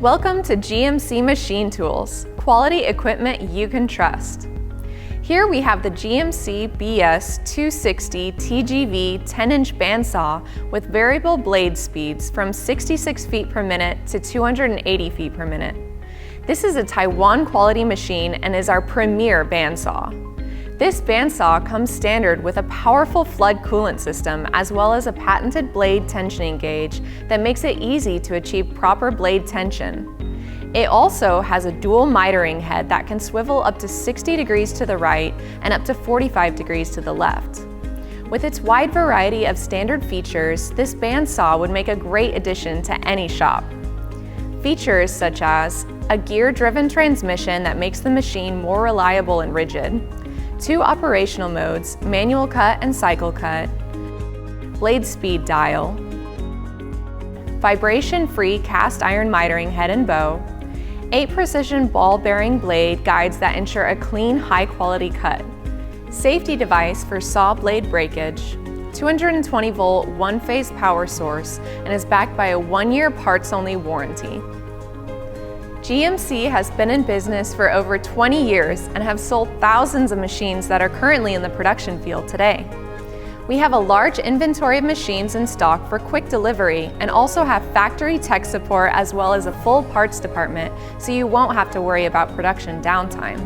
Welcome to GMC Machine Tools, quality equipment you can trust. Here we have the GMC BS-260TGV 10-inch bandsaw with variable blade speeds from 66 feet per minute to 280 feet per minute. This is a Taiwan quality machine and is our premier bandsaw. This bandsaw comes standard with a powerful flood coolant system as well as a patented blade tensioning gauge that makes it easy to achieve proper blade tension. It also has a dual mitering head that can swivel up to 60 degrees to the right and up to 45 degrees to the left. With its wide variety of standard features, this bandsaw would make a great addition to any shop. Features such as a gear-driven transmission that makes the machine more reliable and rigid, 2 operational modes, manual cut and cycle cut, blade speed dial, vibration-free cast iron mitering head and bow, 8 precision ball bearing blade guides that ensure a clean, high-quality cut, safety device for saw blade breakage, 220-volt one-phase power source, and is backed by a 1-year parts-only warranty. GMC has been in business for over 20 years and have sold thousands of machines that are currently in the production field today. We have a large inventory of machines in stock for quick delivery and also have factory tech support as well as a full parts department, so you won't have to worry about production downtime.